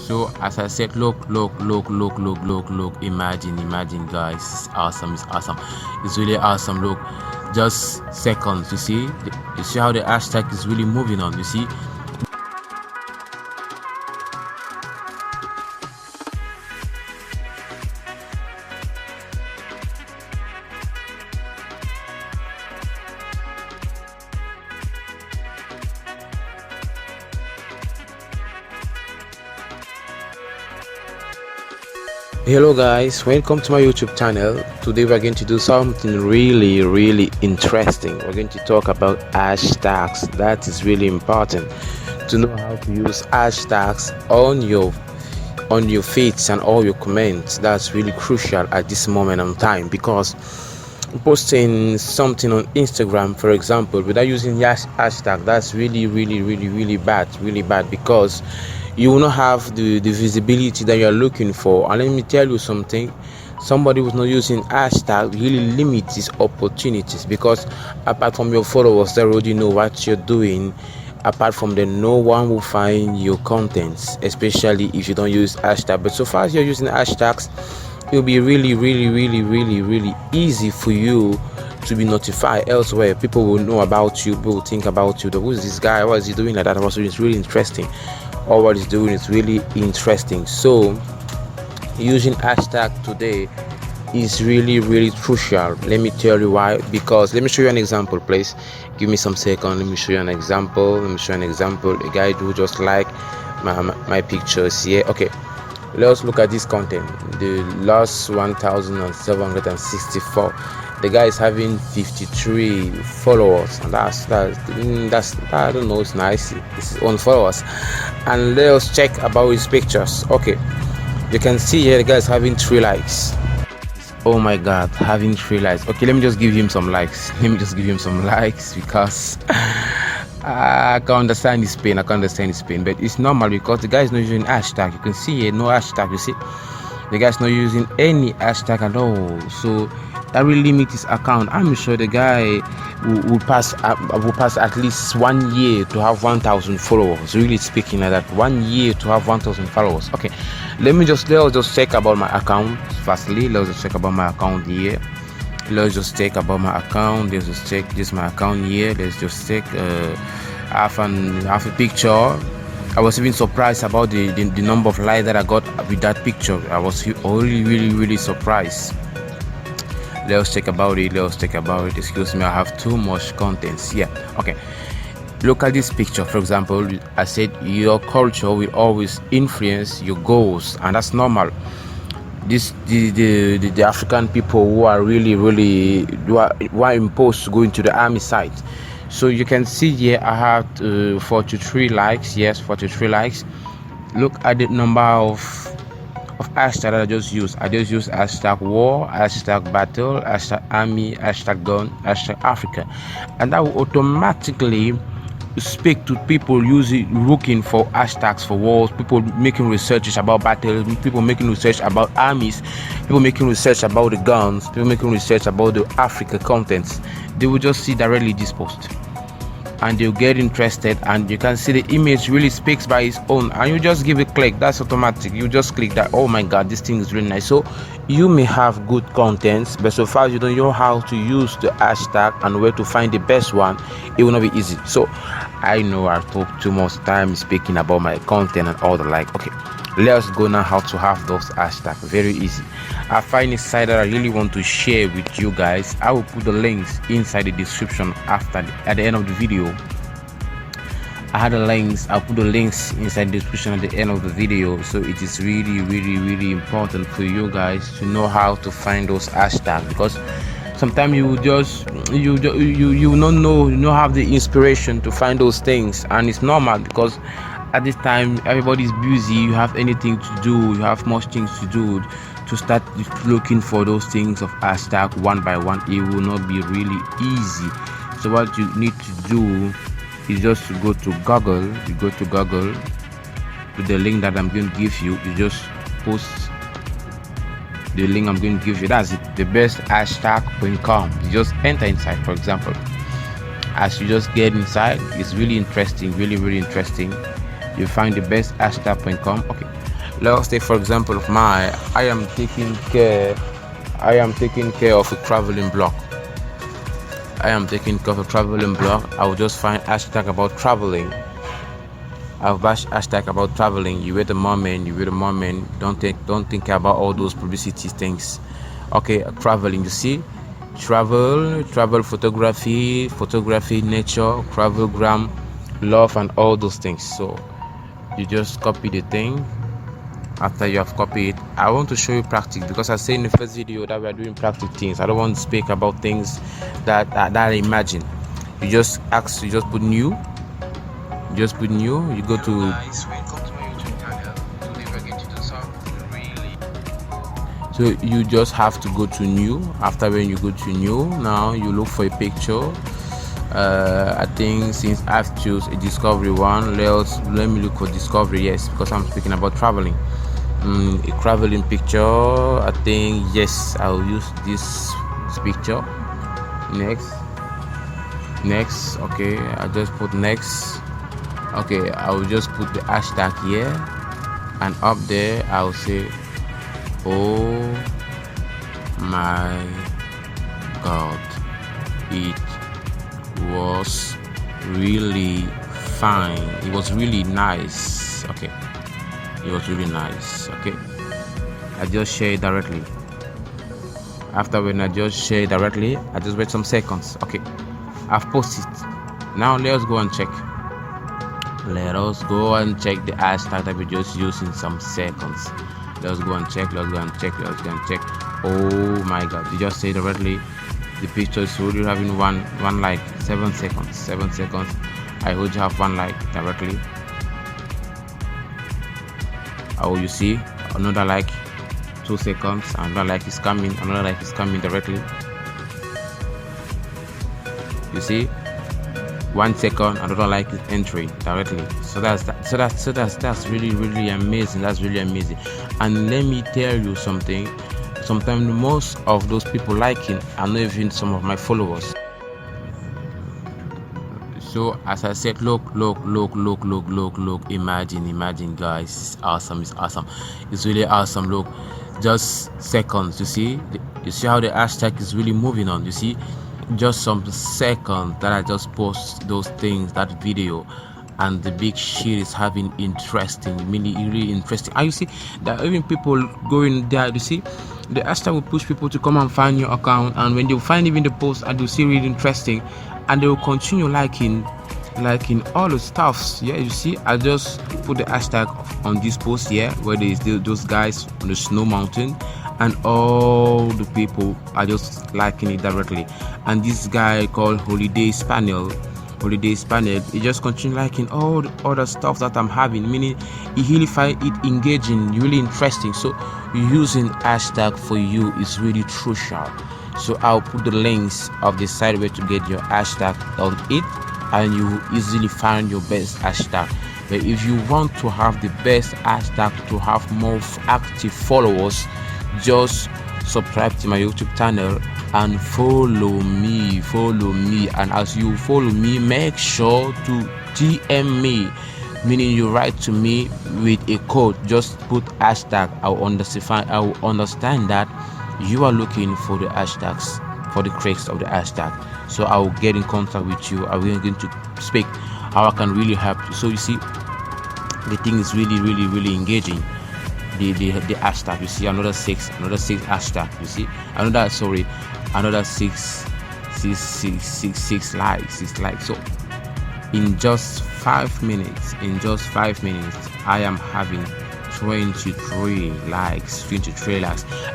So as I said, look, imagine guys, it's awesome, it's really awesome. Look, just seconds, you see how the hashtag is really moving on, you see. Hello guys, welcome to my YouTube channel. Today we're going to do something really interesting. We're going to talk about hashtags. That is really important to know how to use hashtags on your feeds and all your comments. That's really crucial at this moment in time, because posting something on Instagram, for example, without using hashtag, that's really bad, because you will not have the visibility that you're looking for. And let me tell you something, somebody who's not using hashtag really limits his opportunities, because apart from your followers that already know what you're doing, apart from them, no one will find your contents, especially if you don't use hashtag. But so far as you're using hashtags, it will be really easy for you to be notified elsewhere. People will know about you, people will think about you, who is this guy, what is he doing like that. Also, it's really interesting, or what he's doing is really interesting. So using hashtag today is really crucial. Let me tell you why. Because let me show you an example, please. Give me some second. Let me show you an example. A guy who just like my pictures here. Okay, let's look at this content. The last 1764, the guy is having 53 followers, and that's I don't know, it's nice, it's his own followers. And let's check about his pictures. Okay, you can see here the guy is having 3 likes. Oh my god, having 3 likes. Okay, let me just give him some likes, because I can understand his pain, but it's normal because the guy is not using hashtag. You can see here, no hashtag. You see, the guy is not using any hashtag at all, so that will limit his account. I'm sure the guy will pass at least 1 year to have 1,000 followers. Really speaking like that, 1 year to have 1,000 followers. Okay, let's just check about my account. Firstly, let's just check about my account here. Let's just check about my account. Let's just check this my account here. Let's just check. Have a picture. I was even surprised about the number of likes that I got with that picture. I was really surprised. Let's check about it. Excuse me, I have too much contents here. Okay, look at this picture. For example, I said your culture will always influence your goals, and that's normal. The African people who are who are imposed to go into the army side. So you can see here I have 43 likes. Yes, 43 likes. Look at the number of hashtags that I just used. I just used hashtag war, hashtag battle, hashtag army, hashtag gun, hashtag Africa, and that will automatically speak to people looking for hashtags for wars, people making researches about battles, people making research about armies, people making research about the guns, people making research about the Africa contents. They will just see directly this post and they'll get interested, and you can see the image really speaks by its own, and you just give a click. That's automatic. You just click that, oh my god, this thing is really nice. So you may have good contents, but so far as you don't know how to use the hashtag and where to find the best one, it will not be easy. So I know I took too much time speaking about my content and all the like. Okay, let's go now how to have those hashtags. Very easy. I find a site that I really want to share with you guys. I will put the links inside the description at the end of the video. I'll put the links inside the description at the end of the video. So it is really important for you guys to know how to find those hashtags, because sometimes you don't have the inspiration to find those things, and it's normal because at this time everybody's busy. You have anything to do, you have much things to do. To start looking for those things of hashtag one by one, it will not be really easy. So what you need to do is just to go to Google. You go to Google with the link that I'm going to give you. You just post the link I'm going to give you. That's it, the best hashtag.com. You just enter inside. For example, as you just get inside, it's really interesting, really interesting. You find the best hashtag.com. Okay, Let's take for example of I am taking care of a traveling blog. I will just find hashtag about traveling. I'll bash hashtag about traveling. You wait a moment. Don't think about all those publicity things. Okay, traveling. You see, travel photography, nature, travelgram, love, and all those things. So you just copy the thing. After you have copied, I want to show you practice, because I said in the first video that we are doing practice things. I don't want to speak about things that I imagine. You just put new. You go to so you just have to go to new. After when you go to new, now you look for a picture. I think since I've choose a discovery one, let me look for discovery. Yes, because I'm speaking about traveling. A traveling picture. I think yes, I'll use this picture. Next. Okay, I just put next. Okay, I will just put the hashtag here, and up there I'll say, oh my god, it was really fine. It was really nice. Okay, it was really nice. Okay, I just share it directly. After when I just share it directly, I just wait some seconds. Okay, I've posted. Now let's go and check. Let us go and check the hashtag that we just used in some seconds. Let's go and check. Oh my god, you just say directly. The picture is already having one like 7 seconds. I would have one like directly. Oh, you see another like 2 seconds, another like is coming directly. You see 1 second, another like is entering directly. So that's really amazing. That's really amazing. And let me tell you something. Sometimes most of those people liking are not even some of my followers. So as I said, look, imagine guys, it's awesome, it's really awesome. Look, just seconds. You see how the hashtag is really moving on. You see, just some seconds that I just post those things, that video, and the big shit is having really interesting. And you see that even people going there, you see the hashtag will push people to come and find your account, and when they find even the post and they see really interesting, and they will continue liking all the stuffs. Yeah, you see, I just put the hashtag on this post here where there is those guys on the snow mountain, and all the people are just liking it directly. And this guy called Holiday Spaniel, he just continue liking all the other stuff that I'm having, meaning he really find it engaging, really interesting. So using hashtag for you is really crucial. So I'll put the links of the site where to get your hashtag on it, and you will easily find your best hashtag. But if you want to have the best hashtag to have more active followers, just subscribe to my YouTube channel and follow me. And as you follow me, make sure to DM me, meaning you write to me with a code. Just put hashtag. I will understand that you are looking for the hashtags, for the cracks of the hashtag. So I will get in contact with you. I will going to speak how I can really help you. So you see, the thing is really engaging. The hashtag, you see another six hashtag. You see another six likes. So in just 5 minutes, I am having 23 likes.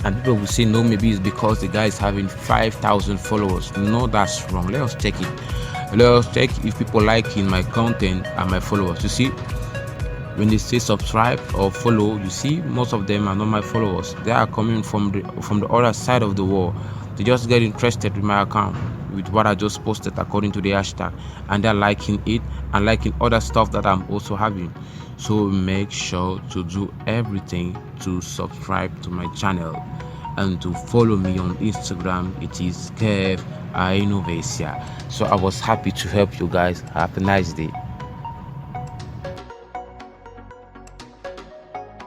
And people will say no, maybe it's because the guy is having 5,000 followers. No, that's wrong. Let us check if people liking my content and my followers. You see, when they say subscribe or follow, you see most of them are not my followers. They are coming from the other side of the world. They just get interested with my account, with what I just posted according to the hashtag, and they're liking it and liking other stuff that I'm also having. So make sure to do everything to subscribe to my channel and to follow me on Instagram. It is Kev Innovasia. So I was happy to help you guys. Have a nice day.